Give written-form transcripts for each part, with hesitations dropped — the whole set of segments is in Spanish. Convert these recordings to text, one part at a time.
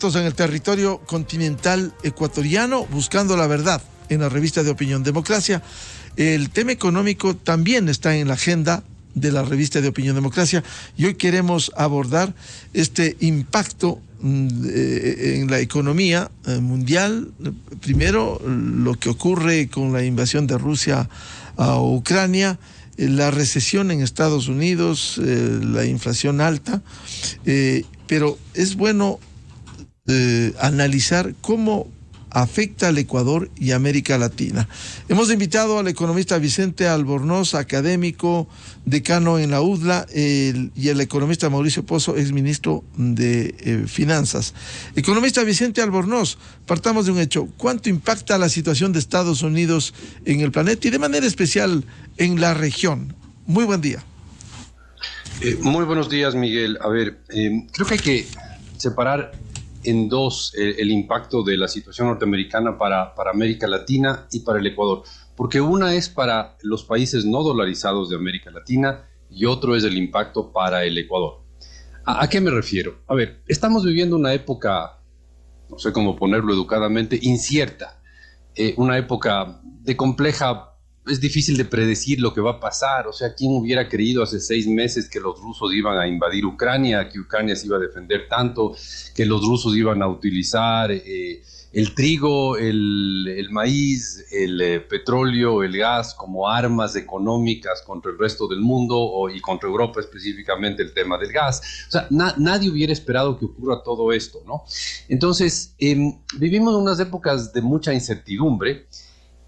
En el territorio continental ecuatoriano, buscando la verdad en la revista de Opinión Democracia. El tema económico también está en la agenda de la revista de Opinión Democracia y hoy queremos abordar este impacto en la economía mundial. Primero, lo que ocurre con la invasión de Rusia a Ucrania, la recesión en Estados Unidos, la inflación alta, pero es bueno analizar cómo afecta al Ecuador y América Latina. Hemos invitado al economista Vicente Albornoz, académico, decano en la UDLA, y el economista Mauricio Pozo, exministro de Finanzas. Economista Vicente Albornoz, partamos de un hecho. ¿Cuánto impacta la situación de Estados Unidos en el planeta y de manera especial en la región? Muy buen día. Muy buenos días, Miguel. A ver, creo que hay que separar en dos el impacto de la situación norteamericana para América Latina y para el Ecuador, porque una es para los países no dolarizados de América Latina y otro es el impacto para el Ecuador. ¿A qué me refiero? A ver, estamos viviendo una época, no sé cómo ponerlo educadamente, incierta, una época de compleja. Es difícil de predecir lo que va a pasar. O sea, ¿quién hubiera creído hace 6 meses que los rusos iban a invadir Ucrania, que Ucrania se iba a defender tanto, que los rusos iban a utilizar el trigo, el maíz, el petróleo, el gas como armas económicas contra el resto del mundo y contra Europa, específicamente el tema del gas? O sea, nadie hubiera esperado que ocurra todo esto, ¿no? Entonces, vivimos unas épocas de mucha incertidumbre.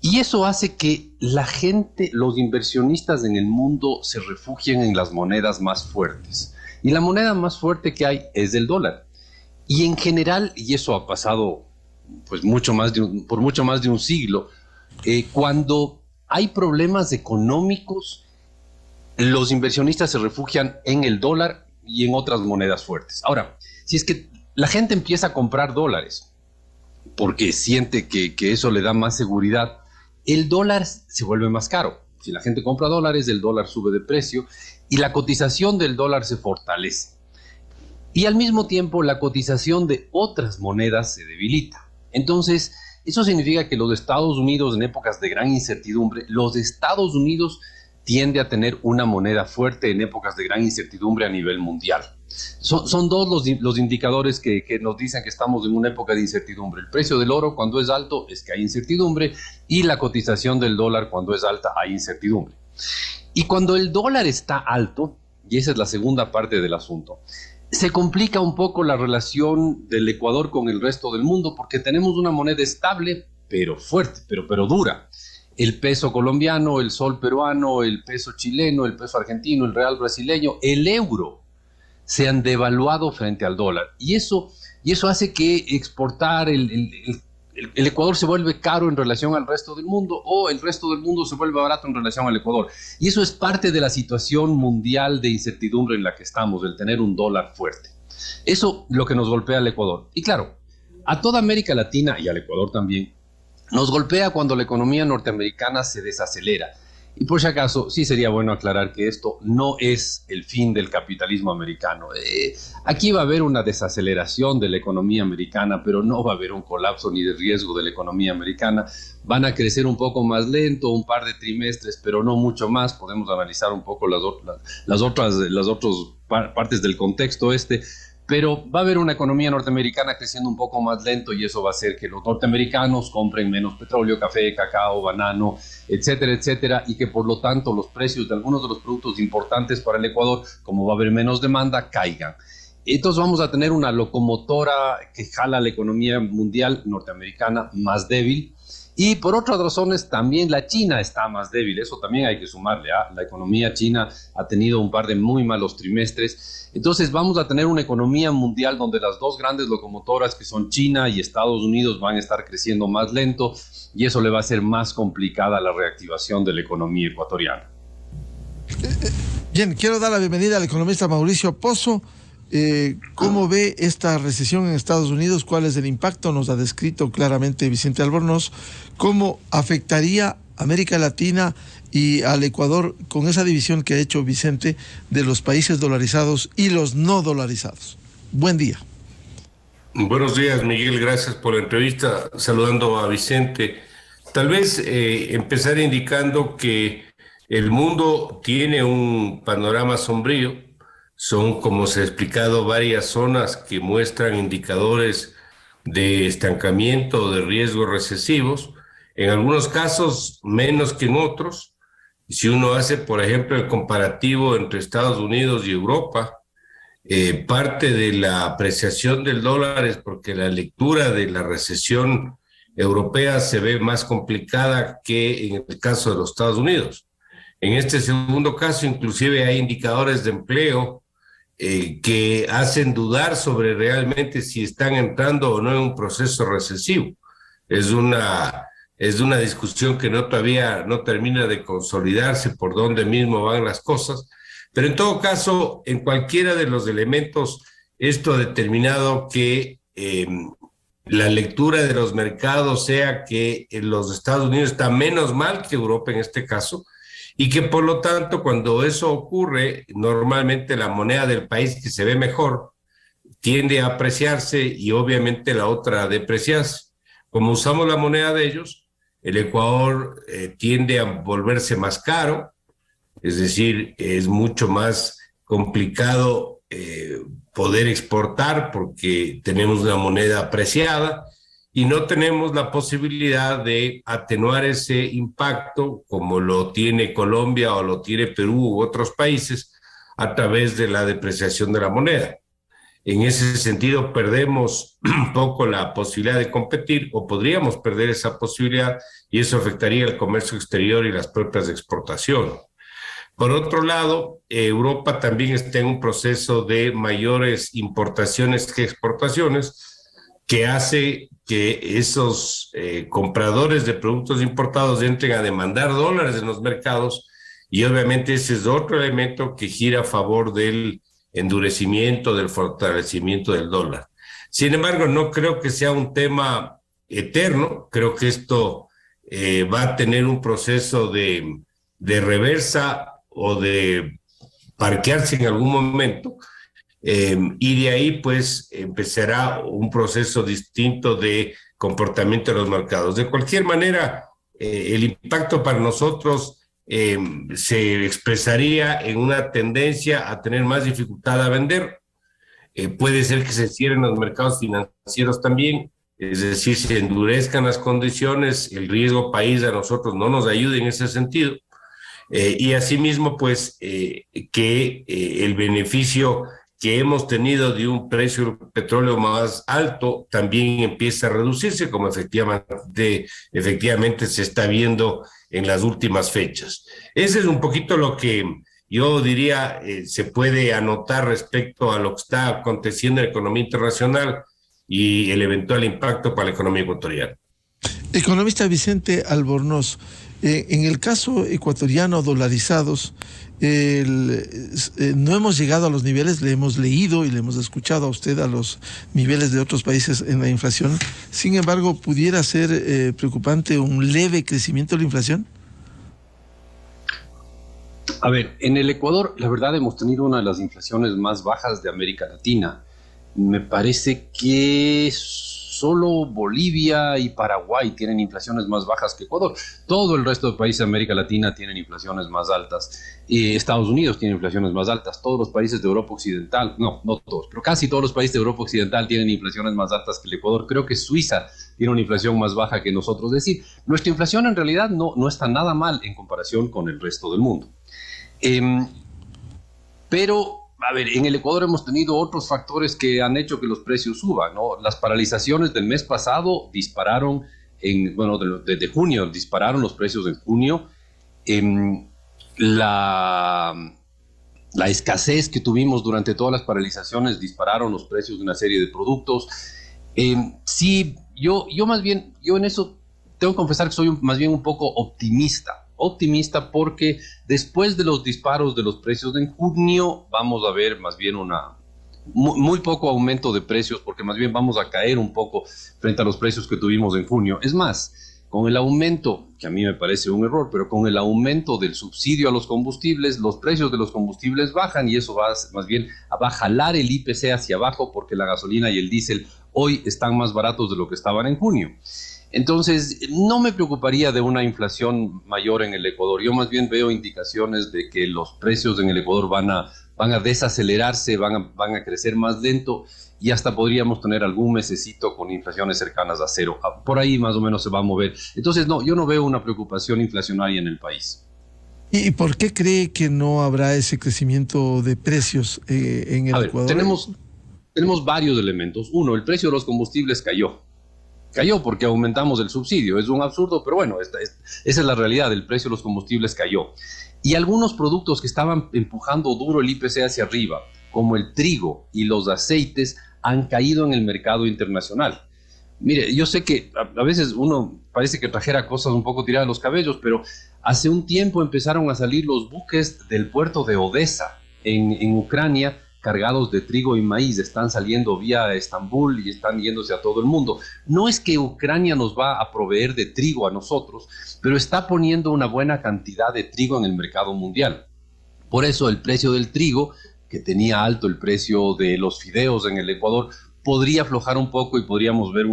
Y eso hace que la gente, los inversionistas en el mundo se refugien en las monedas más fuertes. Y la moneda más fuerte que hay es el dólar. Y en general, y eso ha pasado pues por mucho más de un siglo, cuando hay problemas económicos, los inversionistas se refugian en el dólar y en otras monedas fuertes. Ahora, si es que la gente empieza a comprar dólares porque siente que eso le da más seguridad, el dólar se vuelve más caro. Si la gente compra dólares, el dólar sube de precio y la cotización del dólar se fortalece. Y al mismo tiempo, la cotización de otras monedas se debilita. Entonces, eso significa que los Estados Unidos, en épocas de gran incertidumbre, los Estados Unidos tiende a tener una moneda fuerte en épocas de gran incertidumbre a nivel mundial. Son dos los indicadores que nos dicen que estamos en una época de incertidumbre. El precio del oro cuando es alto es que hay incertidumbre y la cotización del dólar cuando es alta hay incertidumbre. Y cuando el dólar está alto, y esa es la segunda parte del asunto, se complica un poco la relación del Ecuador con el resto del mundo porque tenemos una moneda estable pero fuerte, pero dura. El peso colombiano, el sol peruano, el peso chileno, el peso argentino, el real brasileño, el euro se han devaluado frente al dólar. Y eso hace que exportar el Ecuador se vuelve caro en relación al resto del mundo o el resto del mundo se vuelve barato en relación al Ecuador. Y eso es parte de la situación mundial de incertidumbre en la que estamos, el tener un dólar fuerte. Eso es lo que nos golpea al Ecuador. Y claro, a toda América Latina y al Ecuador también, nos golpea cuando la economía norteamericana se desacelera. Y por si acaso, sí sería bueno aclarar que esto no es el fin del capitalismo americano. Aquí va a haber una desaceleración de la economía americana, pero no va a haber un colapso ni de riesgo de la economía americana. Van a crecer un poco más lento, un par de trimestres, pero no mucho más. Podemos analizar un poco las otras partes del contexto pero va a haber una economía norteamericana creciendo un poco más lento y eso va a hacer que los norteamericanos compren menos petróleo, café, cacao, banano, etcétera, etcétera, y que por lo tanto los precios de algunos de los productos importantes para el Ecuador, como va a haber menos demanda, caigan. Entonces vamos a tener una locomotora que jala la economía mundial norteamericana más débil. Y por otras razones también la China está más débil, eso también hay que sumarle. La economía china ha tenido un par de muy malos trimestres, entonces vamos a tener una economía mundial donde las dos grandes locomotoras que son China y Estados Unidos van a estar creciendo más lento y eso le va a hacer más complicada la reactivación de la economía ecuatoriana. Bien, quiero dar la bienvenida al economista Mauricio Pozo. ¿Cómo ve esta recesión en Estados Unidos? ¿Cuál es el impacto? Nos ha descrito claramente Vicente Albornoz. ¿Cómo afectaría a América Latina y al Ecuador con esa división que ha hecho Vicente de los países dolarizados y los no dolarizados? Buen día. Buenos días, Miguel. Gracias por la entrevista. Saludando a Vicente. Tal vez empezar indicando que el mundo tiene un panorama sombrío. Son, como se ha explicado, varias zonas que muestran indicadores de estancamiento o de riesgos recesivos. En algunos casos, menos que en otros. Si uno hace, por ejemplo, el comparativo entre Estados Unidos y Europa, parte de la apreciación del dólar es porque la lectura de la recesión europea se ve más complicada que en el caso de los Estados Unidos. En este segundo caso, inclusive hay indicadores de empleo que hacen dudar sobre realmente si están entrando o no en un proceso recesivo. Es una discusión que todavía no termina de consolidarse por dónde mismo van las cosas. Pero en todo caso, en cualquiera de los elementos, esto ha determinado que la lectura de los mercados sea que en los Estados Unidos está menos mal que Europa en este caso, y que por lo tanto cuando eso ocurre, normalmente la moneda del país que se ve mejor tiende a apreciarse y obviamente la otra a depreciarse. Como usamos la moneda de ellos, el Ecuador tiende a volverse más caro, es decir, es mucho más complicado poder exportar porque tenemos una moneda apreciada y no tenemos la posibilidad de atenuar ese impacto como lo tiene Colombia o lo tiene Perú u otros países a través de la depreciación de la moneda. En ese sentido, perdemos un poco la posibilidad de competir o podríamos perder esa posibilidad y eso afectaría el comercio exterior y las propias exportaciones. Por otro lado, Europa también está en un proceso de mayores importaciones que exportaciones, que hace que esos compradores de productos importados entren a demandar dólares en los mercados y obviamente ese es otro elemento que gira a favor del endurecimiento, del fortalecimiento del dólar. Sin embargo, no creo que sea un tema eterno, creo que esto va a tener un proceso de reversa o de parquearse en algún momento, y de ahí pues empezará un proceso distinto de comportamiento de los mercados. De cualquier manera, el impacto para nosotros se expresaría en una tendencia a tener más dificultad a vender. Puede ser que se cierren los mercados financieros también, es decir, se endurezcan las condiciones, el riesgo país a nosotros no nos ayude en ese sentido. Y asimismo, pues, que el beneficio que hemos tenido de un precio del petróleo más alto también empieza a reducirse, como efectivamente se está viendo en las últimas fechas. Ese es un poquito lo que yo diría se puede anotar respecto a lo que está aconteciendo en la economía internacional y el eventual impacto para la economía ecuatoriana. Economista Vicente Albornoz, en el caso ecuatoriano dolarizados, no hemos llegado a los niveles, le hemos leído y le hemos escuchado a usted a los niveles de otros países en la inflación. Sin embargo, ¿pudiera ser preocupante un leve crecimiento de la inflación? A ver, en el Ecuador, la verdad, hemos tenido una de las inflaciones más bajas de América Latina. Me parece que solo Bolivia y Paraguay tienen inflaciones más bajas que Ecuador. Todo el resto de países de América Latina tienen inflaciones más altas. Estados Unidos tiene inflaciones más altas. Todos los países de Europa Occidental, no todos, pero casi todos los países de Europa Occidental tienen inflaciones más altas que el Ecuador. Creo que Suiza tiene una inflación más baja que nosotros. Es decir, nuestra inflación en realidad no está nada mal en comparación con el resto del mundo. Pero, a ver, en el Ecuador hemos tenido otros factores que han hecho que los precios suban, ¿no? Las paralizaciones del mes pasado dispararon, desde junio, dispararon los precios en junio. La escasez que tuvimos durante todas las paralizaciones dispararon los precios de una serie de productos. Sí, yo en eso tengo que confesar que soy más bien un poco optimista porque después de los disparos de los precios en junio vamos a ver más bien muy poco aumento de precios, porque más bien vamos a caer un poco frente a los precios que tuvimos en junio. Es más, con el aumento, que a mí me parece un error, pero con el aumento del subsidio a los combustibles, los precios de los combustibles bajan y eso va a jalar el IPC hacia abajo porque la gasolina y el diésel hoy están más baratos de lo que estaban en junio. Entonces, no me preocuparía de una inflación mayor en el Ecuador. Yo más bien veo indicaciones de que los precios en el Ecuador van a desacelerarse, van a crecer más lento y hasta podríamos tener algún mesecito con inflaciones cercanas a cero. Por ahí más o menos se va a mover. Entonces, no, yo no veo una preocupación inflacionaria en el país. ¿Y por qué cree que no habrá ese crecimiento de precios en el Ecuador? Tenemos varios elementos. Uno, el precio de los combustibles cayó. Cayó porque aumentamos el subsidio. Es un absurdo, pero bueno, esa es la realidad. El precio de los combustibles cayó. Y algunos productos que estaban empujando duro el IPC hacia arriba, como el trigo y los aceites, han caído en el mercado internacional. Mire, yo sé que a veces uno parece que trajera cosas un poco tiradas de los cabellos, pero hace un tiempo empezaron a salir los buques del puerto de Odessa en Ucrania, cargados de trigo y maíz, están saliendo vía Estambul y están yéndose a todo el mundo. No es que Ucrania nos va a proveer de trigo a nosotros, pero está poniendo una buena cantidad de trigo en el mercado mundial. Por eso el precio del trigo, que tenía alto el precio de los fideos en el Ecuador, podría aflojar un poco y podríamos ver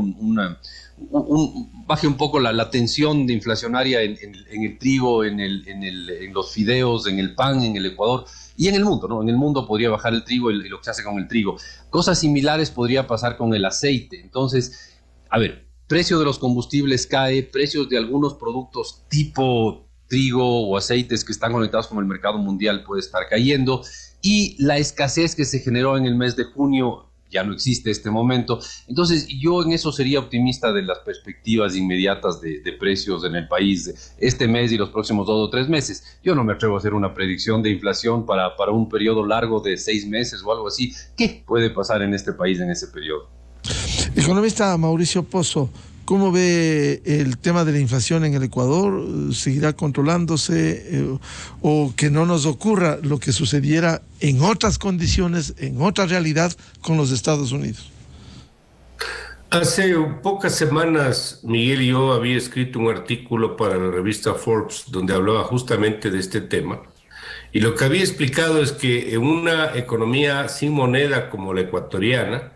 baje un poco la tensión inflacionaria en el trigo, en los fideos, en el pan en el Ecuador y en el mundo, ¿no? En el mundo podría bajar el trigo y lo que se hace con el trigo. Cosas similares podría pasar con el aceite. Entonces, a ver, precio de los combustibles cae, precios de algunos productos tipo trigo o aceites que están conectados con el mercado mundial puede estar cayendo y la escasez que se generó en el mes de junio ya no existe este momento. Entonces, yo en eso sería optimista de las perspectivas inmediatas de precios en el país este mes y los próximos 2 o 3 meses. Yo no me atrevo a hacer una predicción de inflación para un periodo largo de 6 meses o algo así. ¿Qué puede pasar en este país en ese periodo? Economista Mauricio Pozo, ¿cómo ve el tema de la inflación en el Ecuador? ¿Seguirá controlándose o que no nos ocurra lo que sucediera en otras condiciones, en otra realidad con los Estados Unidos? Hace pocas semanas, Miguel y yo había escrito un artículo para la revista Forbes donde hablaba justamente de este tema. Y lo que había explicado es que en una economía sin moneda como la ecuatoriana,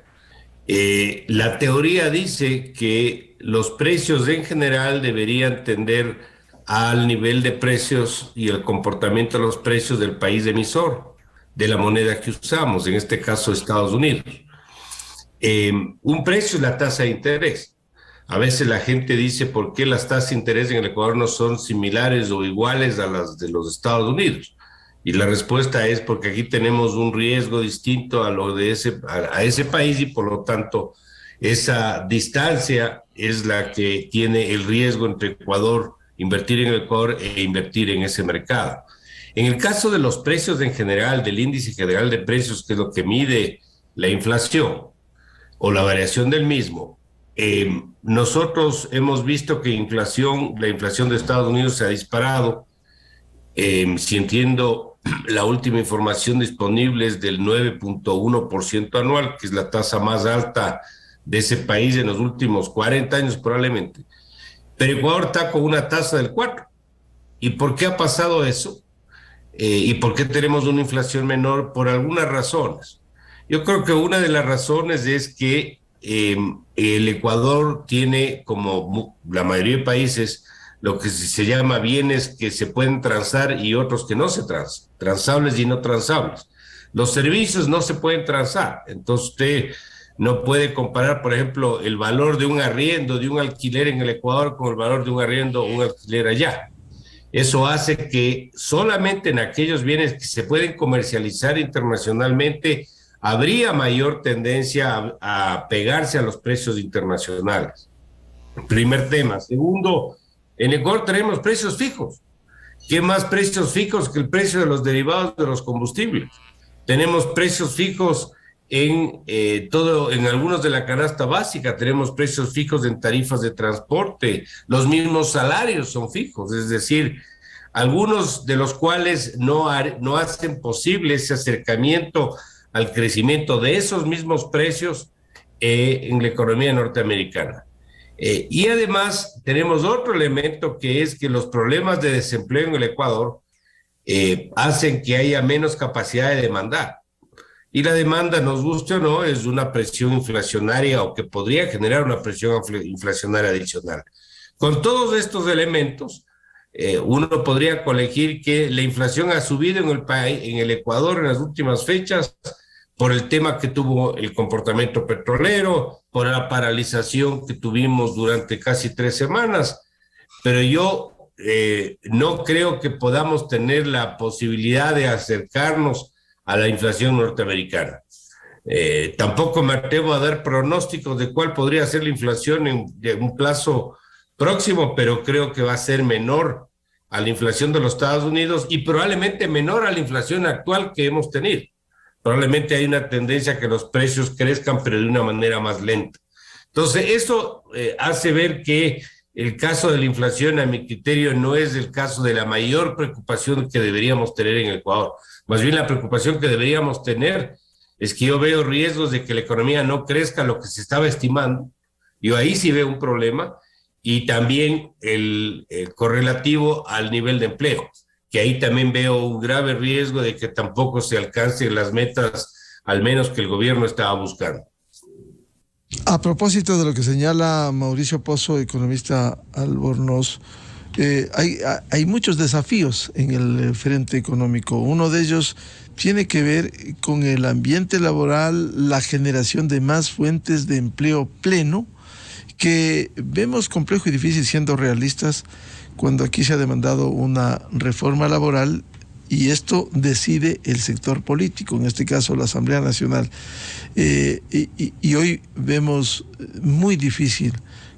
la teoría dice que los precios en general deberían tender al nivel de precios y el comportamiento de los precios del país emisor, de la moneda que usamos, en este caso Estados Unidos. Un precio es la tasa de interés. A veces la gente dice por qué las tasas de interés en el Ecuador no son similares o iguales a las de los Estados Unidos. Y la respuesta es porque aquí tenemos un riesgo distinto a ese país y por lo tanto esa distancia es la que tiene el riesgo entre Ecuador, invertir en el Ecuador e invertir en ese mercado. En el caso de los precios en general, del índice general de precios, que es lo que mide la inflación o la variación del mismo, nosotros hemos visto que la inflación de Estados Unidos se ha disparado. Si entiendo, la última información disponible es del 9.1% anual, que es la tasa más alta de ese país en los últimos 40 años probablemente. Pero Ecuador está con una tasa del 4%. ¿Y por qué ha pasado eso? ¿Y por qué tenemos una inflación menor? Por algunas razones. Yo creo que una de las razones es que el Ecuador tiene, como la mayoría de países, lo que se llama bienes que se pueden transar y otros que no se transan, transables y no transables. Los servicios no se pueden transar, entonces usted no puede comparar, por ejemplo, el valor de un arriendo, de un alquiler en el Ecuador con el valor de un arriendo o un alquiler allá. Eso hace que solamente en aquellos bienes que se pueden comercializar internacionalmente habría mayor tendencia a pegarse a los precios internacionales. Primer tema. Segundo, en Ecuador tenemos precios fijos. ¿Qué más precios fijos que el precio de los derivados de los combustibles? Tenemos precios fijos en algunos de la canasta básica, tenemos precios fijos en tarifas de transporte, los mismos salarios son fijos, es decir, algunos de los cuales no hacen posible ese acercamiento al crecimiento de esos mismos precios en la economía norteamericana. Y además tenemos otro elemento, que es que los problemas de desempleo en el Ecuador hacen que haya menos capacidad de demandar. y la demanda, nos guste o no, es una presión inflacionaria o que podría generar una presión inflacionaria adicional. Con todos estos elementos, uno podría colegir que la inflación ha subido en el país, en el Ecuador en las últimas fechas, por el tema que tuvo el comportamiento petrolero, por la paralización que tuvimos durante casi 3 semanas, pero yo no creo que podamos tener la posibilidad de acercarnos a la inflación norteamericana. Tampoco me atrevo a dar pronósticos de cuál podría ser la inflación en un plazo próximo, pero creo que va a ser menor a la inflación de los Estados Unidos y probablemente menor a la inflación actual que hemos tenido. Probablemente hay una tendencia a que los precios crezcan, pero de una manera más lenta. Entonces, eso hace ver que el caso de la inflación, a mi criterio, no es el caso de la mayor preocupación que deberíamos tener en Ecuador. Más bien la preocupación que deberíamos tener es que yo veo riesgos de que la economía no crezca lo que se estaba estimando. Yo ahí sí veo un problema, y también el correlativo al nivel de empleo, que ahí también veo un grave riesgo de que tampoco se alcancen las metas, al menos que el gobierno estaba buscando. A propósito de lo que señala Mauricio Pozo, economista Albornoz, hay muchos desafíos en el frente económico. Uno de ellos tiene que ver con el ambiente laboral, la generación de más fuentes de empleo pleno, que vemos complejo y difícil siendo realistas cuando aquí se ha demandado una reforma laboral y esto decide el sector político, en este caso la Asamblea Nacional. Y hoy vemos muy difícil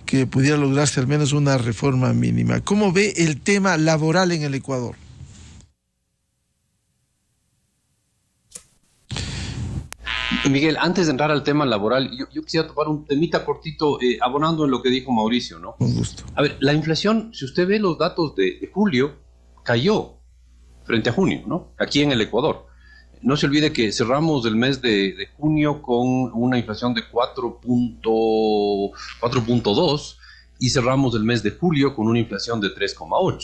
que pudiera lograrse al menos una reforma mínima. ¿Cómo ve el tema laboral en el Ecuador? Miguel, antes de entrar al tema laboral, yo quisiera tomar un temita cortito, abonando en lo que dijo Mauricio, ¿no? Con gusto. A ver, la inflación, si usted ve los datos de julio, cayó frente a junio, ¿no? Aquí en el Ecuador. No se olvide que cerramos el mes de junio con una inflación de 4.2 y cerramos el mes de julio con una inflación de 3.8. O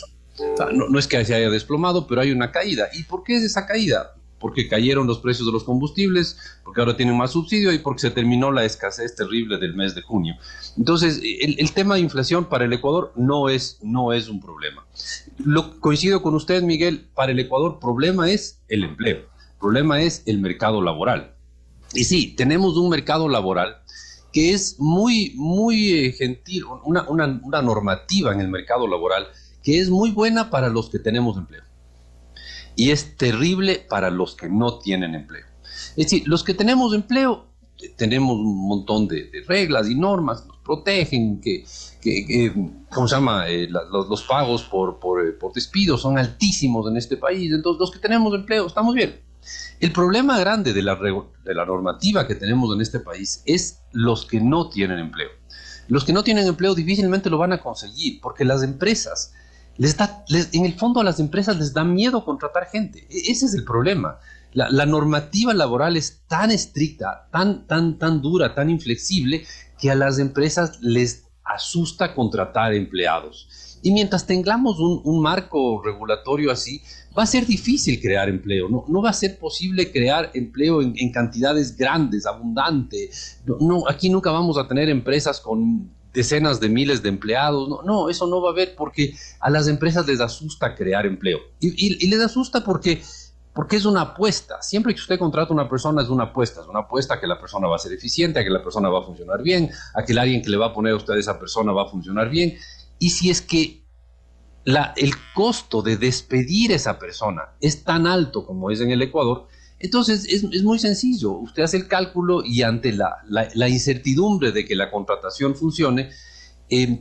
sea, no es que se haya desplomado, pero hay una caída. ¿Y por qué es esa caída? Porque cayeron los precios de los combustibles, porque ahora tienen más subsidio y porque se terminó la escasez terrible del mes de junio. Entonces, el tema de inflación para el Ecuador no es un problema. Coincido con usted, Miguel, para el Ecuador problema es el empleo, problema es el mercado laboral. Y sí, tenemos un mercado laboral que es muy gentil, una normativa en el mercado laboral que es muy buena para los que tenemos empleo. Y es terrible para los que no tienen empleo. Es decir, los que tenemos empleo, tenemos un montón de reglas y normas, nos protegen, ¿cómo se llama? Los pagos por despido son altísimos en este país, entonces los que tenemos empleo estamos bien. El problema grande de la normativa que tenemos en este país es los que no tienen empleo. Los que no tienen empleo difícilmente lo van a conseguir, porque las empresas, en el fondo a las empresas les da miedo contratar gente. Ese es el problema. La normativa laboral es tan estricta, tan dura, tan inflexible, que a las empresas les asusta contratar empleados. Y mientras tengamos un marco regulatorio así, va a ser difícil crear empleo. No va a ser posible crear empleo en cantidades grandes, abundante. Aquí nunca vamos a tener empresas con decenas de miles de empleados. No, eso no va a haber, porque a las empresas les asusta crear empleo. Y les asusta porque es una apuesta. Siempre que usted contrata a una persona es una apuesta a que la persona va a ser eficiente, a que la persona va a funcionar bien, a que el alguien que le va a poner a usted a esa persona va a funcionar bien. Y si es que el costo de despedir a esa persona es tan alto como es en el Ecuador, entonces es muy sencillo. Usted hace el cálculo y ante la incertidumbre de que la contratación funcione,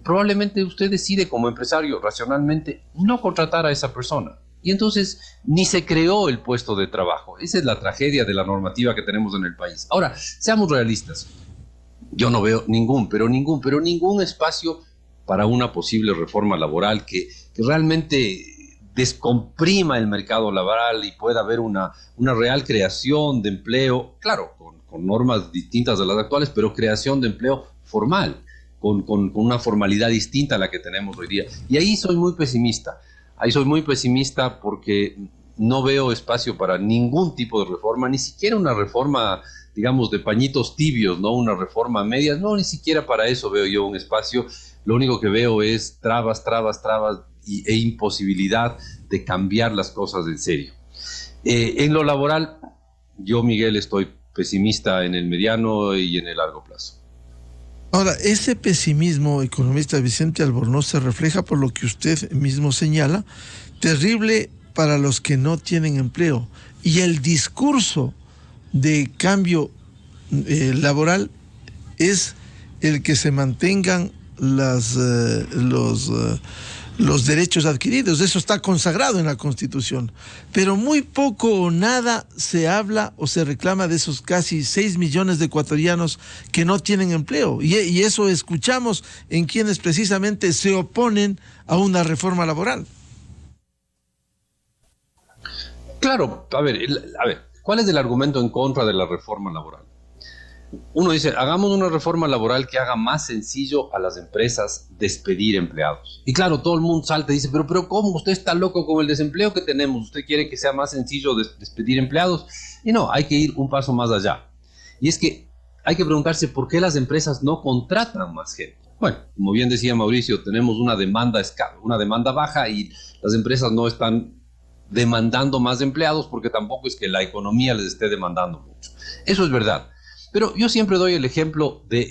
probablemente usted decide como empresario racionalmente no contratar a esa persona. Y entonces ni se creó el puesto de trabajo. Esa es la tragedia de la normativa que tenemos en el país. Ahora, seamos realistas. Yo no veo ningún espacio para una posible reforma laboral que realmente descomprima el mercado laboral y pueda haber una real creación de empleo, claro, con normas distintas de las actuales, pero creación de empleo formal, con una formalidad distinta a la que tenemos hoy día. Y ahí soy muy pesimista porque no veo espacio para ningún tipo de reforma, ni siquiera una reforma, digamos, de pañitos tibios, ¿no? Una reforma a medias, no, ni siquiera para eso veo yo un espacio. Lo único que veo es trabas e imposibilidad de cambiar las cosas en serio. En lo laboral, yo, Miguel, estoy pesimista en el mediano y en el largo plazo. Ahora, ese pesimismo, economista Vicente Albornoz, se refleja por lo que usted mismo señala, terrible para los que no tienen empleo. Y el discurso de cambio laboral es el que se mantengan los derechos adquiridos. Eso está consagrado en la Constitución. Pero muy poco o nada se habla o se reclama de esos casi 6 millones de ecuatorianos que no tienen empleo. Y eso escuchamos en quienes precisamente se oponen a una reforma laboral. Claro, a ver, ¿cuál es el argumento en contra de la reforma laboral? Uno dice, hagamos una reforma laboral que haga más sencillo a las empresas despedir empleados. Y claro, todo el mundo salta y dice, pero ¿cómo? Usted está loco con el desempleo que tenemos. ¿Usted quiere que sea más sencillo despedir empleados? Y no, hay que ir un paso más allá. Y es que hay que preguntarse por qué las empresas no contratan más gente. Bueno, como bien decía Mauricio, tenemos una demanda baja y las empresas no están demandando más empleados porque tampoco es que la economía les esté demandando mucho. Eso es verdad. Pero yo siempre doy el ejemplo de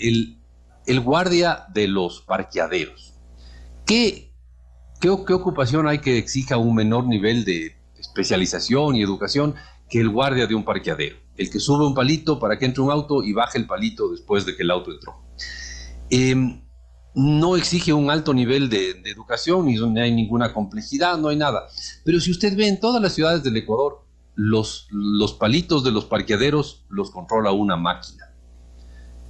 el guardia de los parqueaderos. ¿Qué ocupación hay que exija un menor nivel de especialización y educación que el guardia de un parqueadero? El que sube un palito para que entre un auto y baje el palito después de que el auto entró. No exige un alto nivel de educación, ni no hay ninguna complejidad, no hay nada. Pero si usted ve en todas las ciudades del Ecuador, los palitos de los parqueaderos los controla una máquina.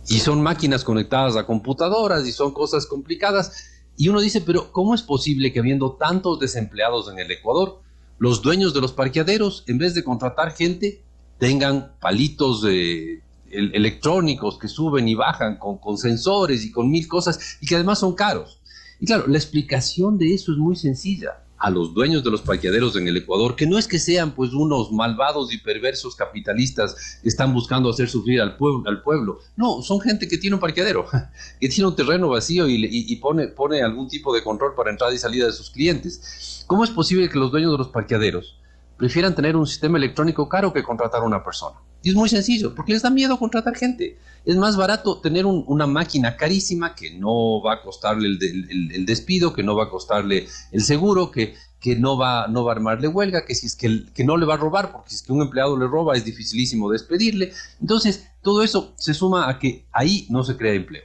Y son máquinas conectadas a computadoras y son cosas complicadas. Y uno dice, pero ¿cómo es posible que habiendo tantos desempleados en el Ecuador, los dueños de los parqueaderos, en vez de contratar gente, tengan palitos electrónicos que suben y bajan con sensores y con 1000 cosas y que además son caros? Y claro, la explicación de eso es muy sencilla. A los dueños de los parqueaderos en el Ecuador, que no es que sean pues unos malvados y perversos capitalistas que están buscando hacer sufrir al pueblo. No, son gente que tiene un parqueadero, que tiene un terreno vacío y pone algún tipo de control para entrada y salida de sus clientes. ¿Cómo es posible que los dueños de los parqueaderos prefieran tener un sistema electrónico caro que contratar a una persona? Y es muy sencillo, porque les da miedo contratar gente. Es más barato tener una máquina carísima que no va a costarle el despido, que no va a costarle el seguro, que no va a armarle huelga, que si es que no le va a robar, porque si es que un empleado le roba es dificilísimo despedirle. Entonces, todo eso se suma a que ahí no se crea empleo.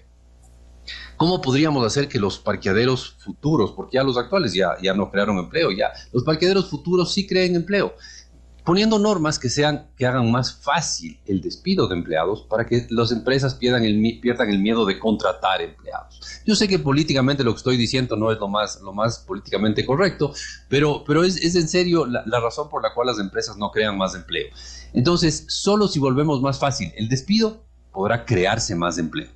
¿Cómo podríamos hacer que los parqueaderos futuros, porque ya los actuales ya no crearon empleo, ya los parqueaderos futuros sí creen empleo? Poniendo normas que hagan más fácil el despido de empleados para que las empresas pierdan el miedo de contratar empleados. Yo sé que políticamente lo que estoy diciendo no es lo más políticamente correcto, pero es en serio la razón por la cual las empresas no crean más empleo. Entonces, solo si volvemos más fácil el despido, podrá crearse más empleo.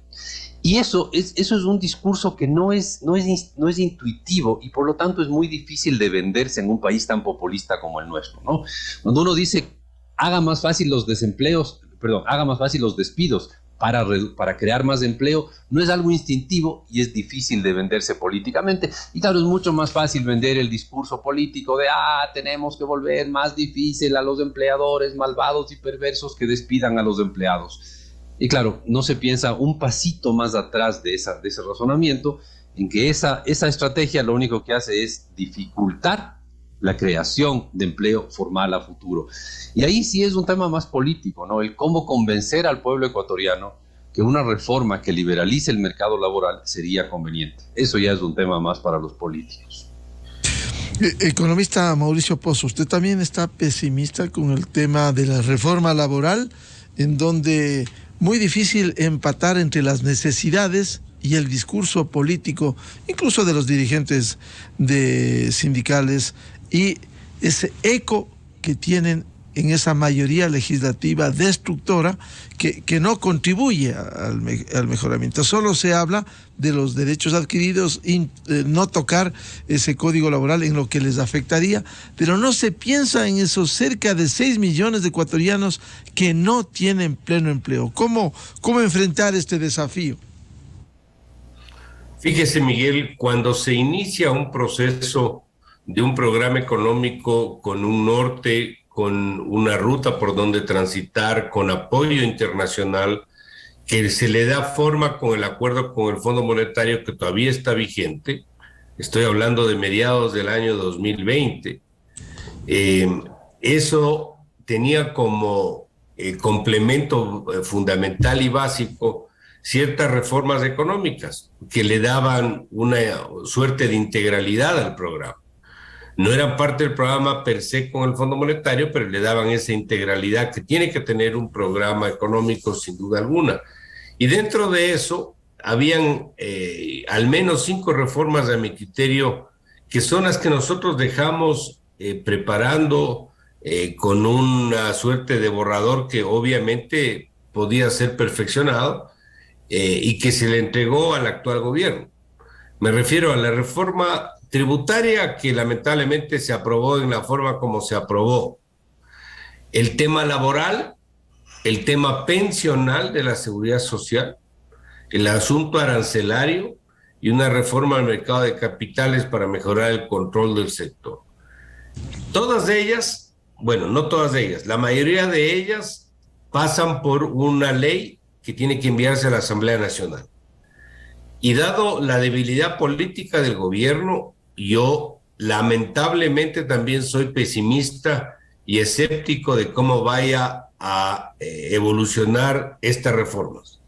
Y eso es un discurso que no es intuitivo y por lo tanto es muy difícil de venderse en un país tan populista como el nuestro, ¿no? Cuando uno dice haga más fácil los despidos para crear más empleo, no es algo instintivo y es difícil de venderse políticamente. Y claro, es mucho más fácil vender el discurso político de tenemos que volver más difícil a los empleadores malvados y perversos que despidan a los empleados. Y claro, no se piensa un pasito más atrás de ese razonamiento, en que esa estrategia lo único que hace es dificultar la creación de empleo formal a futuro. Y ahí sí es un tema más político, ¿no? El cómo convencer al pueblo ecuatoriano que una reforma que liberalice el mercado laboral sería conveniente. Eso ya es un tema más para los políticos. Economista Mauricio Pozo, ¿usted también está pesimista con el tema de la reforma laboral, en donde muy difícil empatar entre las necesidades y el discurso político, incluso de los dirigentes sindicales, y ese eco que tienen en esa mayoría legislativa destructora que no contribuye al mejoramiento. Solo se habla de los derechos adquiridos, no tocar ese código laboral en lo que les afectaría, pero no se piensa en esos cerca de 6 millones de ecuatorianos que no tienen pleno empleo. ¿Cómo enfrentar este desafío? Fíjese, Miguel, cuando se inicia un proceso de un programa económico con un norte, con una ruta por donde transitar, con apoyo internacional, que se le da forma con el acuerdo con el Fondo Monetario que todavía está vigente, estoy hablando de mediados del año 2020, eso tenía como complemento fundamental y básico ciertas reformas económicas que le daban una suerte de integralidad al programa. No eran parte del programa per se con el Fondo Monetario, pero le daban esa integralidad que tiene que tener un programa económico sin duda alguna. Y dentro de eso habían al menos 5 reformas a mi criterio que son las que nosotros dejamos preparando con una suerte de borrador que obviamente podía ser perfeccionado y que se le entregó al actual gobierno. Me refiero a la reforma tributaria que lamentablemente se aprobó en la forma como se aprobó. El tema laboral, el tema pensional de la seguridad social, el asunto arancelario y una reforma al mercado de capitales para mejorar el control del sector. Todas ellas, bueno, no todas ellas, la mayoría de ellas pasan por una ley que tiene que enviarse a la Asamblea Nacional. Y dado la debilidad política del gobierno, yo lamentablemente también soy pesimista y escéptico de cómo vaya a evolucionar estas reformas,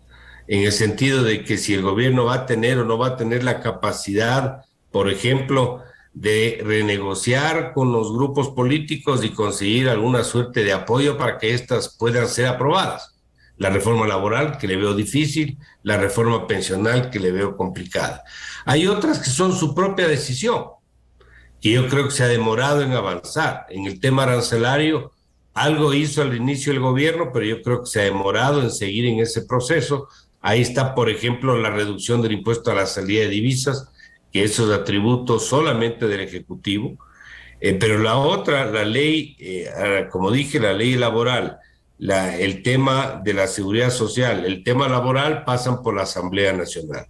en el sentido de que si el gobierno va a tener o no va a tener la capacidad, por ejemplo, de renegociar con los grupos políticos y conseguir alguna suerte de apoyo para que estas puedan ser aprobadas. La reforma laboral, que le veo difícil, la reforma pensional, que le veo complicada. Hay otras que son su propia decisión, que yo creo que se ha demorado en avanzar. En el tema arancelario, algo hizo al inicio el gobierno, pero yo creo que se ha demorado en seguir en ese proceso. Ahí está, por ejemplo, la reducción del impuesto a la salida de divisas, que eso es atributo solamente del Ejecutivo. Pero la otra, la ley, como dije, la ley laboral, el tema de la seguridad social, el tema laboral pasan por la Asamblea Nacional.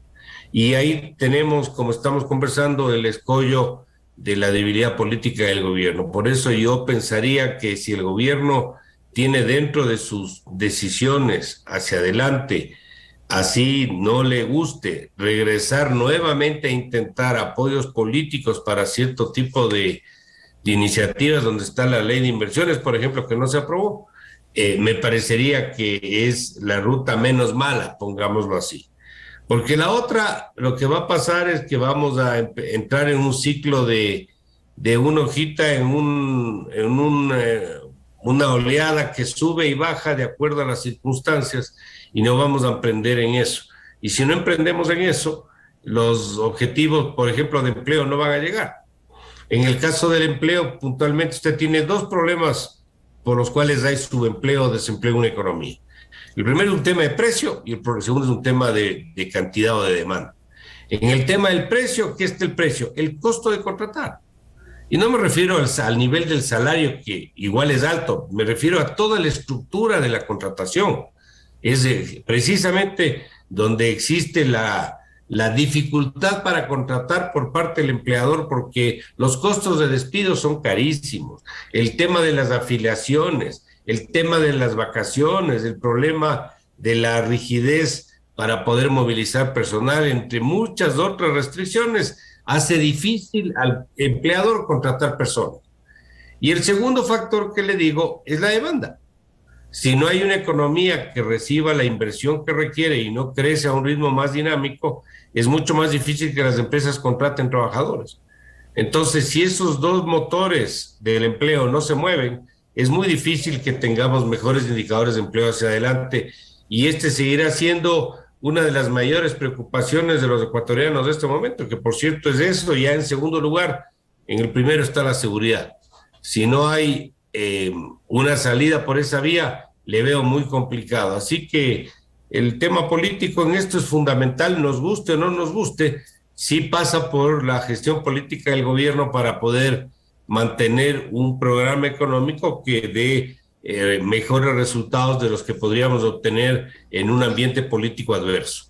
Y ahí tenemos, como estamos conversando, el escollo de la debilidad política del gobierno. Por eso yo pensaría que si el gobierno tiene dentro de sus decisiones hacia adelante, así no le guste, regresar nuevamente a intentar apoyos políticos para cierto tipo de iniciativas donde está la ley de inversiones, por ejemplo, que no se aprobó, me parecería que es la ruta menos mala, pongámoslo así. Porque la otra, lo que va a pasar es que vamos a entrar en un ciclo de una hojita en una oleada que sube y baja de acuerdo a las circunstancias y no vamos a emprender en eso. Y si no emprendemos en eso, los objetivos, por ejemplo, de empleo no van a llegar. En el caso del empleo, puntualmente usted tiene 2 problemas por los cuales hay subempleo o desempleo en una economía. El primero es un tema de precio y el segundo es un tema de cantidad o de demanda. En el tema del precio, ¿qué es el precio? El costo de contratar. Y no me refiero al nivel del salario, que igual es alto, me refiero a toda la estructura de la contratación. Es precisamente donde existe la dificultad para contratar por parte del empleador, porque los costos de despido son carísimos. El tema de las afiliaciones, el tema de las vacaciones, el problema de la rigidez para poder movilizar personal, entre muchas otras restricciones, hace difícil al empleador contratar personas. Y el segundo factor que le digo es la demanda. Si no hay una economía que reciba la inversión que requiere y no crece a un ritmo más dinámico, es mucho más difícil que las empresas contraten trabajadores. Entonces, si esos 2 motores del empleo no se mueven, es muy difícil que tengamos mejores indicadores de empleo hacia adelante, y seguirá siendo una de las mayores preocupaciones de los ecuatorianos de este momento, que por cierto es eso. Ya en segundo lugar, en el primero está la seguridad. Si no hay una salida por esa vía le veo muy complicado. Así que el tema político en esto es fundamental, nos guste o no nos guste, sí pasa por la gestión política del gobierno para poder mantener un programa económico que dé mejores resultados de los que podríamos obtener en un ambiente político adverso.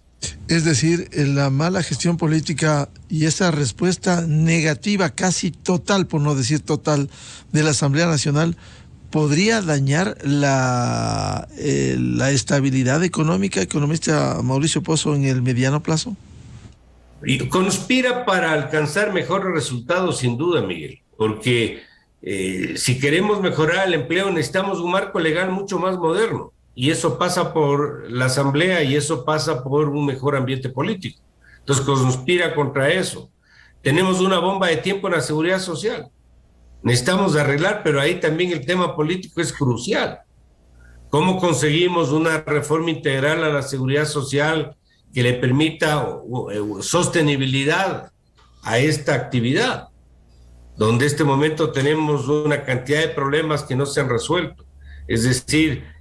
Es decir, la mala gestión política y esa respuesta negativa, casi total, por no decir total, de la Asamblea Nacional, ¿podría dañar la estabilidad económica, economista Mauricio Pozo, en el mediano plazo? Y conspira para alcanzar mejores resultados, sin duda, Miguel, porque si queremos mejorar el empleo necesitamos un marco legal mucho más moderno, y eso pasa por la Asamblea y eso pasa por un mejor ambiente político. Entonces conspira contra eso. Tenemos una bomba de tiempo en la seguridad social. Necesitamos arreglar, pero ahí también el tema político es crucial. ¿Cómo conseguimos una reforma integral a la seguridad social que le permita sostenibilidad a esta actividad, donde en este momento tenemos una cantidad de problemas que no se han resuelto? Es decir,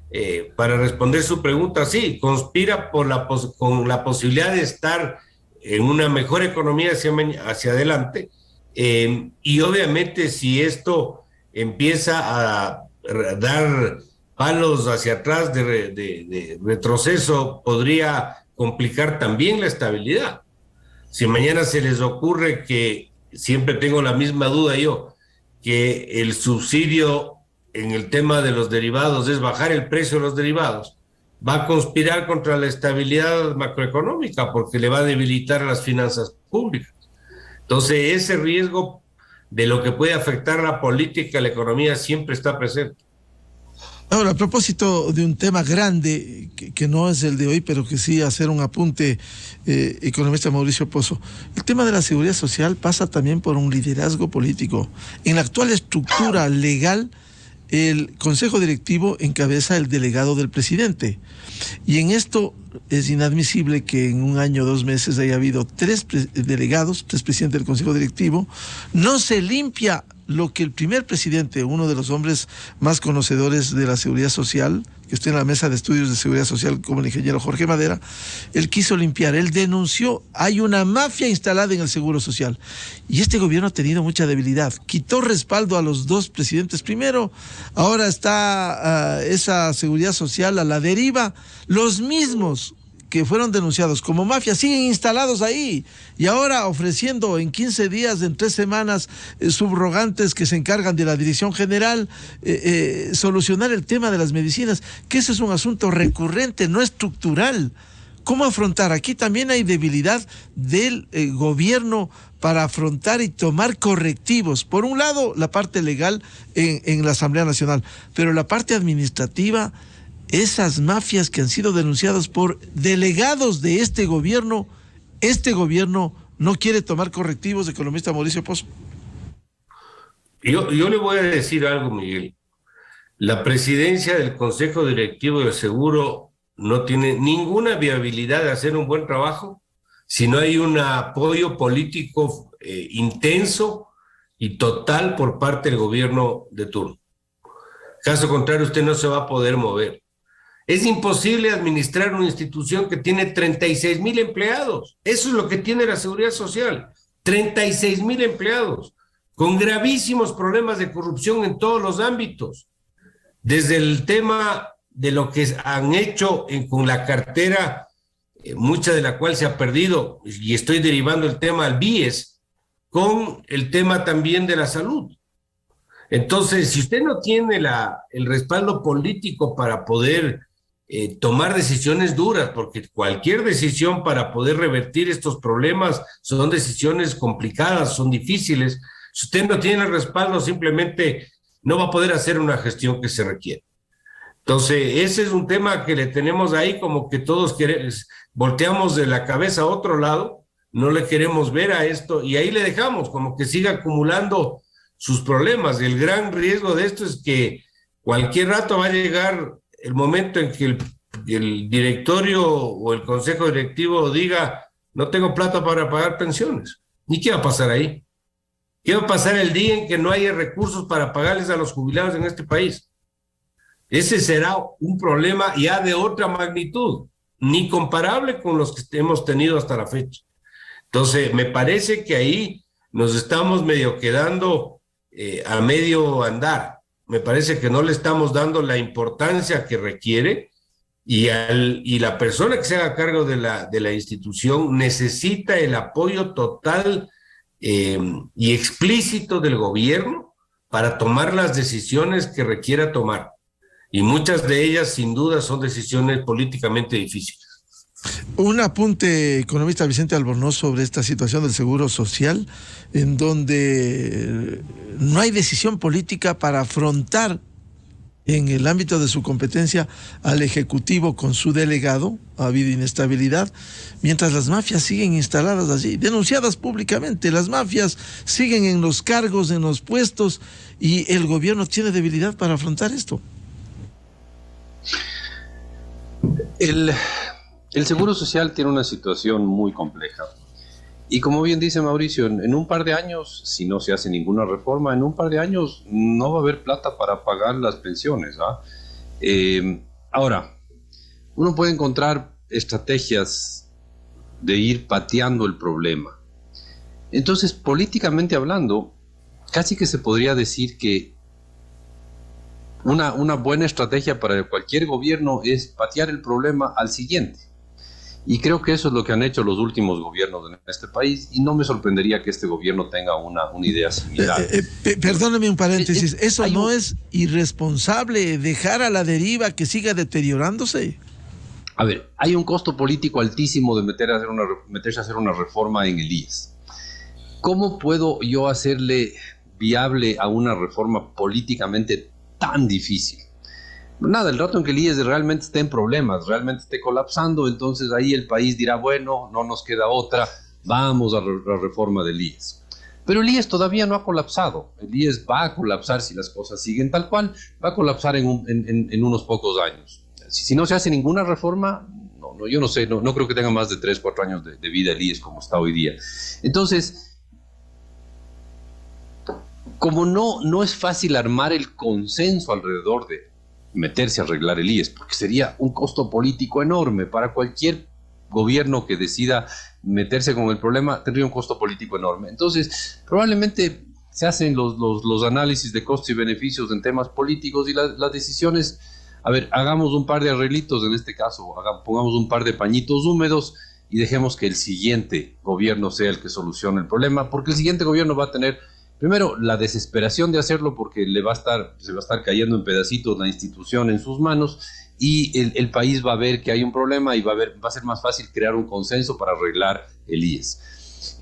para responder su pregunta, sí, conspira con la posibilidad de estar en una mejor economía hacia adelante, y obviamente si esto empieza a dar palos hacia atrás de retroceso, podría complicar también la estabilidad. Si mañana se les ocurre, que siempre tengo la misma duda yo, que el subsidio en el tema de los derivados es bajar el precio de los derivados, va a conspirar contra la estabilidad macroeconómica porque le va a debilitar las finanzas públicas. Entonces, ese riesgo de lo que puede afectar la política, la economía, siempre está presente. Ahora, a propósito de un tema grande, que no es el de hoy, pero que sí hacer un apunte, economista Mauricio Pozo, el tema de la seguridad social pasa también por un liderazgo político. En la actual estructura legal, el Consejo Directivo encabeza el delegado del presidente. Y en esto es inadmisible que en un año o 2 meses haya habido 3 delegados, 3 presidentes del Consejo Directivo. No se limpia lo que el primer presidente, uno de los hombres más conocedores de la seguridad social, que está en la mesa de estudios de seguridad social como el ingeniero Jorge Madera, él quiso limpiar, él denunció, hay una mafia instalada en el Seguro Social. Y este gobierno ha tenido mucha debilidad, quitó respaldo a los 2 presidentes primero, ahora está esa seguridad social a la deriva. Los mismos que fueron denunciados como mafia siguen instalados ahí, y ahora ofreciendo en 15 días, en 3 semanas, subrogantes que se encargan de la dirección general, solucionar el tema de las medicinas, que ese es un asunto recurrente, no estructural. ¿Cómo afrontar? Aquí también hay debilidad del gobierno para afrontar y tomar correctivos. Por un lado, la parte legal en la Asamblea Nacional, pero la parte administrativa, esas mafias que han sido denunciadas por delegados de este gobierno no quiere tomar correctivos, economista Mauricio Pozo. Yo le voy a decir algo, Miguel. La presidencia del Consejo Directivo del Seguro no tiene ninguna viabilidad de hacer un buen trabajo si no hay un apoyo político intenso y total por parte del gobierno de turno. Caso contrario, usted no se va a poder mover. Es imposible administrar una institución que tiene 36,000 empleados. Eso es lo que tiene la Seguridad Social. 36,000 empleados, con gravísimos problemas de corrupción en todos los ámbitos. Desde el tema de lo que han hecho con la cartera, mucha de la cual se ha perdido, y estoy derivando el tema al BIES, con el tema también de la salud. Entonces, si usted no tiene el respaldo político para poder tomar decisiones duras, porque cualquier decisión para poder revertir estos problemas son decisiones complicadas, son difíciles. Si usted no tiene el respaldo, simplemente no va a poder hacer una gestión que se requiere. Entonces, ese es un tema que le tenemos ahí, como que todos volteamos de la cabeza a otro lado, no le queremos ver a esto, y ahí le dejamos, como que siga acumulando sus problemas. El gran riesgo de esto es que cualquier rato va a llegar el momento en que el directorio o el consejo directivo diga: no tengo plata para pagar pensiones. ¿Y qué va a pasar ahí? ¿Qué va a pasar el día en que no haya recursos para pagarles a los jubilados en este país? Ese será un problema ya de otra magnitud, ni comparable con los que hemos tenido hasta la fecha. Entonces, me parece que ahí nos estamos medio quedando a medio andar. Me parece que no le estamos dando la importancia que requiere y la persona que se haga cargo de la institución necesita el apoyo total y explícito del gobierno para tomar las decisiones que requiera tomar. Y muchas de ellas, sin duda, son decisiones políticamente difíciles. Un apunte, economista Vicente Albornoz, sobre esta situación del seguro social, en donde no hay decisión política para afrontar en el ámbito de su competencia al Ejecutivo con su delegado. Ha habido inestabilidad, mientras las mafias siguen instaladas allí, denunciadas públicamente. Las mafias siguen en los cargos, en los puestos, y el gobierno tiene debilidad para afrontar esto. El Seguro Social tiene una situación muy compleja. Y como bien dice Mauricio, en un par de años, si no se hace ninguna reforma, en un par de años no va a haber plata para pagar las pensiones. Ahora, uno puede encontrar estrategias de ir pateando el problema. Entonces, políticamente hablando, casi que se podría decir que una buena estrategia para cualquier gobierno es patear el problema al siguiente. Y creo que eso es lo que han hecho los últimos gobiernos en este país, y no me sorprendería que este gobierno tenga una idea similar. Perdóname un paréntesis, ¿eso no es irresponsable, dejar a la deriva que siga deteriorándose? A ver, hay un costo político altísimo de meterse a hacer una reforma en el IES. ¿Cómo puedo yo hacerle viable a una reforma políticamente tan difícil? Nada, el rato en que el IES realmente esté en problemas, realmente esté colapsando, entonces ahí el país dirá, bueno, no nos queda otra, vamos a la reforma del IES. Pero el IES todavía no ha colapsado. El IES va a colapsar si las cosas siguen tal cual, va a colapsar en unos pocos años. Si no se hace ninguna reforma, yo no sé, no creo que tenga más de 3, 4 años de vida el IES como está hoy día. Entonces, como no es fácil armar el consenso alrededor de meterse a arreglar el IES, porque sería un costo político enorme para cualquier gobierno que decida meterse con el problema, tendría un costo político enorme. Entonces, probablemente se hacen los análisis de costos y beneficios en temas políticos y las decisiones. A ver, hagamos un par de arreglitos en este caso, pongamos un par de pañitos húmedos y dejemos que el siguiente gobierno sea el que solucione el problema, porque el siguiente gobierno va a tener primero la desesperación de hacerlo, porque se va a estar cayendo en pedacitos la institución en sus manos, y el país va a ver que hay un problema y va a ser más fácil crear un consenso para arreglar el IES.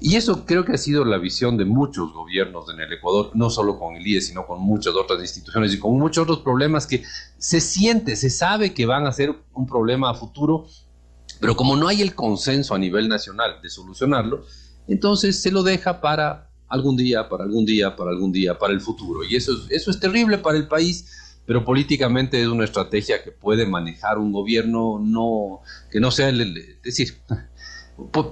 Y eso creo que ha sido la visión de muchos gobiernos en el Ecuador, no solo con el IES, sino con muchas otras instituciones y con muchos otros problemas que se sabe que van a ser un problema a futuro, pero como no hay el consenso a nivel nacional de solucionarlo, entonces se lo deja para algún día, para el futuro. Y eso es terrible para el país, pero políticamente es una estrategia que puede manejar un gobierno, que no sea es decir,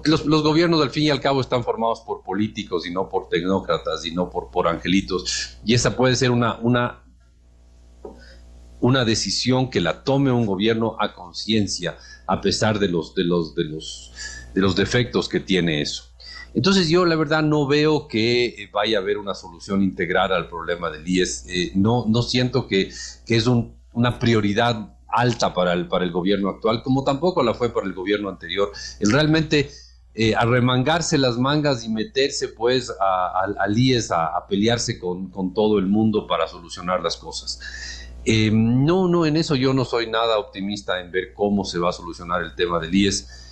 los gobiernos al fin y al cabo están formados por políticos y no por tecnócratas y no por angelitos, y esa puede ser una decisión que la tome un gobierno a conciencia, a pesar de los defectos que tiene eso. Entonces yo la verdad no veo que vaya a haber una solución integral al problema del IES. No siento que es una prioridad alta para el gobierno actual, como tampoco la fue para el gobierno anterior. El realmente arremangarse las mangas y meterse pues al IES a pelearse con todo el mundo para solucionar las cosas. En eso yo no soy nada optimista en ver cómo se va a solucionar el tema del IES.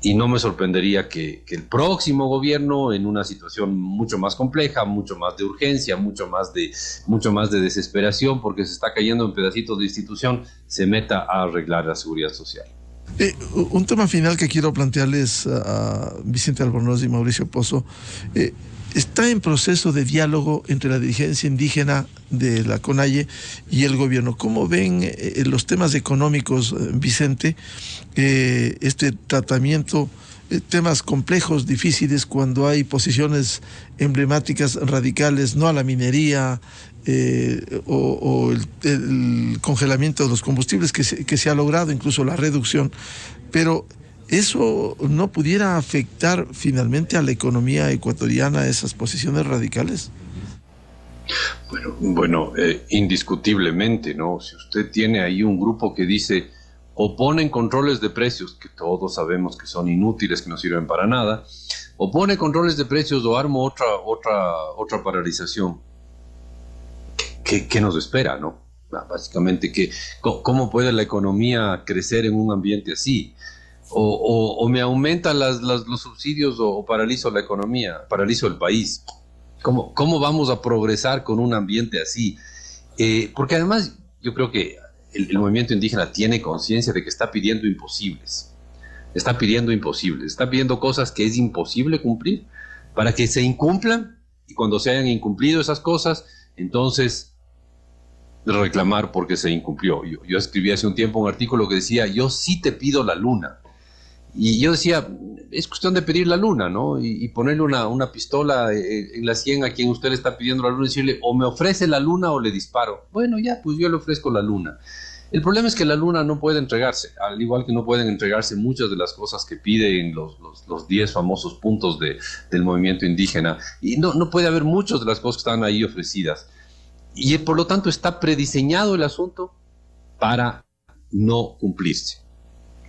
Y no me sorprendería que el próximo gobierno, en una situación mucho más compleja, mucho más de urgencia, mucho más de desesperación, porque se está cayendo en pedacitos de institución, se meta a arreglar la seguridad social. Un tema final que quiero plantearles a Vicente Albornoz y Mauricio Pozo. Está en proceso de diálogo entre la dirigencia indígena de la CONAIE y el gobierno. ¿Cómo ven los temas económicos, Vicente? Este tratamiento temas complejos, difíciles, cuando hay posiciones emblemáticas radicales, no a la minería, o el congelamiento de los combustibles que se ha logrado, incluso la reducción, pero ¿eso no pudiera afectar finalmente a la economía ecuatoriana, esas posiciones radicales? Bueno, indiscutiblemente, ¿no? Si usted tiene ahí un grupo que dice o ponen controles de precios, que todos sabemos que son inútiles, que no sirven para nada, o pone controles de precios o armo otra paralización, ¿qué nos espera, no? Básicamente, ¿cómo puede la economía crecer en un ambiente así? O me aumentan los subsidios o paralizo la economía, paralizo el país. ¿Cómo vamos a progresar con un ambiente así? Porque además yo creo que el movimiento indígena tiene conciencia de que está pidiendo imposibles. Está pidiendo cosas que es imposible cumplir para que se incumplan, y cuando se hayan incumplido esas cosas, entonces reclamar porque se incumplió. Yo escribí hace un tiempo un artículo que decía: yo sí te pido la luna. Y yo decía, es cuestión de pedir la luna, ¿no? Y ponerle una pistola en la sien a quien usted le está pidiendo la luna y decirle, o me ofrece la luna o le disparo. Bueno, ya, pues yo le ofrezco la luna. El problema es que la luna no puede entregarse, al igual que no pueden entregarse muchas de las cosas que piden los 10 famosos puntos del movimiento indígena. Y no puede haber muchas de las cosas que están ahí ofrecidas. Y por lo tanto está prediseñado el asunto para no cumplirse.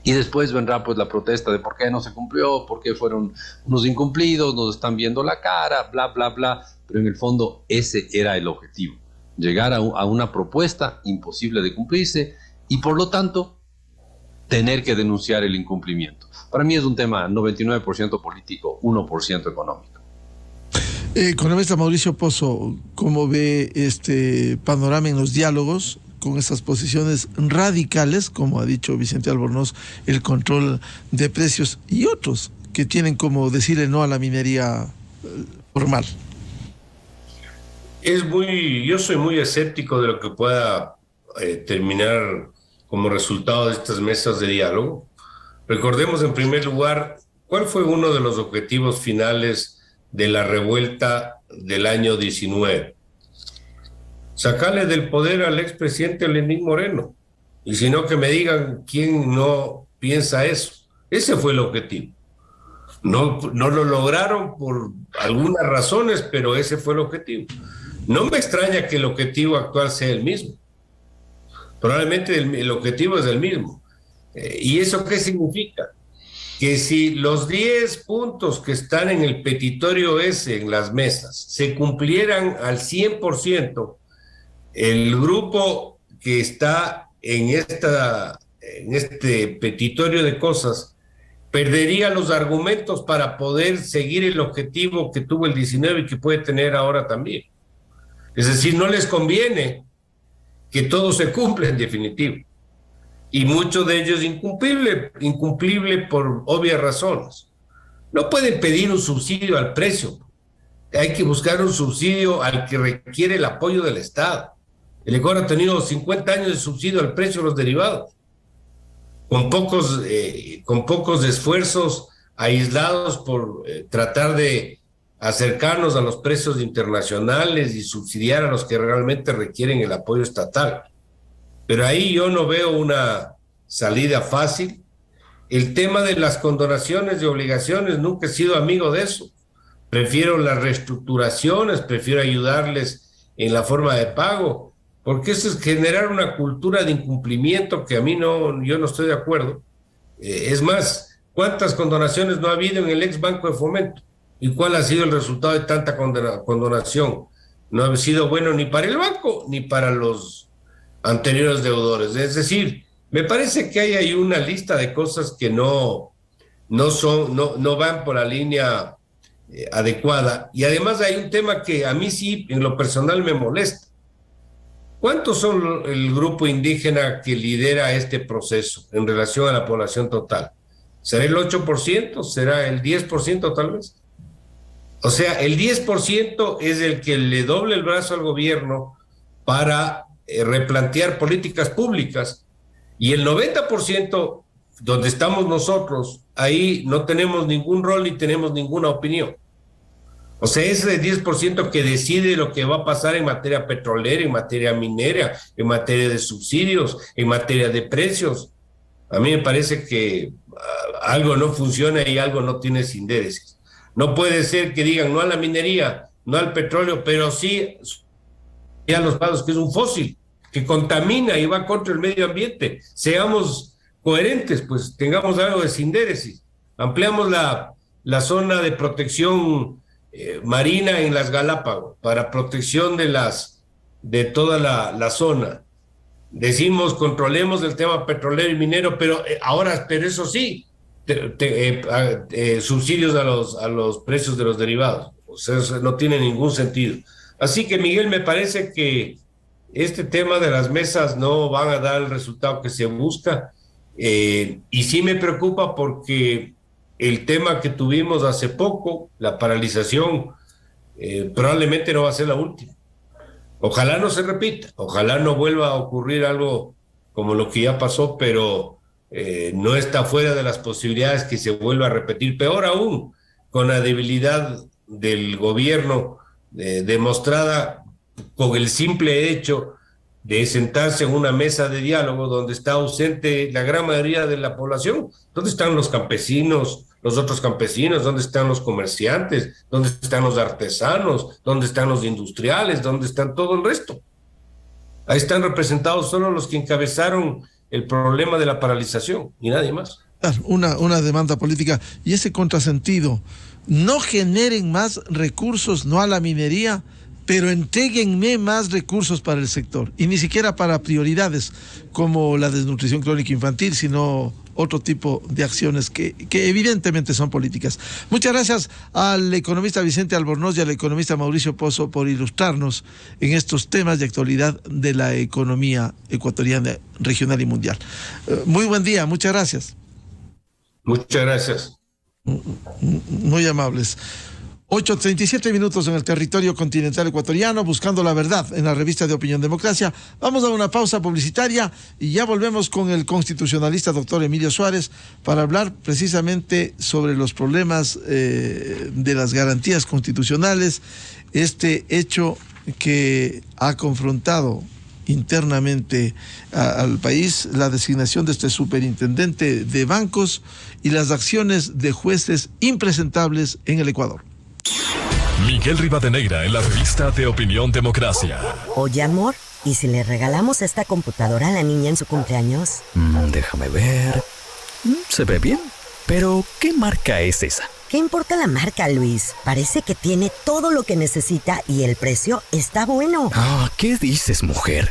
Y después vendrá pues la protesta de por qué no se cumplió, por qué fueron unos incumplidos, nos están viendo la cara, bla, bla, bla. Pero en el fondo ese era el objetivo, llegar a una propuesta imposible de cumplirse y por lo tanto tener que denunciar el incumplimiento. Para mí es un tema 99% político, 1% económico. Economista Mauricio Pozo, ¿cómo ve este panorama en los diálogos con esas posiciones radicales, como ha dicho Vicente Albornoz, el control de precios y otros que tienen como decirle no a la minería formal? Yo soy muy escéptico de lo que pueda terminar como resultado de estas mesas de diálogo. Recordemos en primer lugar cuál fue uno de los objetivos finales de la revuelta del año 19. Sacarle del poder al expresidente Lenín Moreno. Y si no, que me digan quién no piensa eso. Ese fue el objetivo. No lo lograron por algunas razones, pero ese fue el objetivo. No me extraña que el objetivo actual sea el mismo. Probablemente el objetivo es el mismo. ¿Y eso qué significa? Que si los 10 puntos que están en el petitorio ese, en las mesas, se cumplieran al 100%, el grupo que está en este petitorio de cosas perdería los argumentos para poder seguir el objetivo que tuvo el 19 y que puede tener ahora también. Es decir, no les conviene que todo se cumpla en definitivo. Y mucho de ello es incumplible por obvias razones. No pueden pedir un subsidio al precio. Hay que buscar un subsidio al que requiere el apoyo del Estado. El Ecuador ha tenido 50 años de subsidio al precio de los derivados, con pocos esfuerzos aislados por tratar de acercarnos a los precios internacionales y subsidiar a los que realmente requieren el apoyo estatal. Pero ahí yo no veo una salida fácil. El tema de las condonaciones de obligaciones, nunca he sido amigo de eso. Prefiero las reestructuraciones, prefiero ayudarles en la forma de pago, porque eso es generar una cultura de incumplimiento que yo no estoy de acuerdo. Es más, ¿cuántas condonaciones no ha habido en el ex Banco de Fomento? ¿Y cuál ha sido el resultado de tanta condonación? No ha sido bueno ni para el banco ni para los anteriores deudores. Es decir, me parece que hay ahí una lista de cosas que no van por la línea adecuada. Y además hay un tema que a mí sí, en lo personal, me molesta. ¿Cuántos son el grupo indígena que lidera este proceso en relación a la población total? ¿Será el 8%? ¿Será el 10% tal vez? O sea, el 10% es el que le doble el brazo al gobierno para replantear políticas públicas, y el 90% donde estamos nosotros, ahí no tenemos ningún rol ni tenemos ninguna opinión. O sea, ese 10% que decide lo que va a pasar en materia petrolera, en materia minera, en materia de subsidios, en materia de precios. A mí me parece que algo no funciona y algo no tiene síntesis. No puede ser que digan no a la minería, no al petróleo, pero sí a los pagos, que es un fósil, que contamina y va contra el medio ambiente. Seamos coherentes, pues tengamos algo de síntesis. Ampliamos la zona de protección marina en las Galápagos para protección de toda la zona. Decimos controlemos el tema petrolero y minero, pero eso sí, subsidios a los precios de los derivados. O sea, eso no tiene ningún sentido. Así que, Miguel, me parece que este tema de las mesas no van a dar el resultado que se busca, y sí me preocupa porque el tema que tuvimos hace poco, la paralización, probablemente no va a ser la última. Ojalá no se repita, ojalá no vuelva a ocurrir algo como lo que ya pasó, pero no está fuera de las posibilidades que se vuelva a repetir. Peor aún, con la debilidad del gobierno demostrada con el simple hecho de sentarse en una mesa de diálogo donde está ausente la gran mayoría de la población. ¿Dónde están los campesinos, los otros campesinos? ¿Dónde están los comerciantes? ¿Dónde están los artesanos? ¿Dónde están los industriales? ¿Dónde están todo el resto? Ahí están representados solo los que encabezaron el problema de la paralización y nadie más. Una demanda política y ese contrasentido. No generen más recursos, no a la minería, pero entréguenme más recursos para el sector, y ni siquiera para prioridades como la desnutrición crónica infantil, sino otro tipo de acciones que evidentemente son políticas. Muchas gracias al economista Vicente Albornoz y al economista Mauricio Pozo por ilustrarnos en estos temas de actualidad de la economía ecuatoriana, regional y mundial. Muy buen día, muchas gracias. Muchas gracias. Muy amables. 8:37 minutos en el territorio continental ecuatoriano, buscando la verdad en la revista de Opinión Democracia. Vamos a una pausa publicitaria y ya volvemos con el constitucionalista doctor Emilio Suárez para hablar precisamente sobre los problemas de las garantías constitucionales, este hecho que ha confrontado internamente al país, la designación de este superintendente de bancos y las acciones de jueces impresentables en el Ecuador. Miguel Rivadeneira en la revista de Opinión Democracia. Oye, amor, ¿y si le regalamos esta computadora a la niña en su cumpleaños? Déjame ver. Se ve bien. Pero, ¿qué marca es esa? ¿Qué importa la marca, Luis? Parece que tiene todo lo que necesita y el precio está bueno. ¿Qué dices, mujer?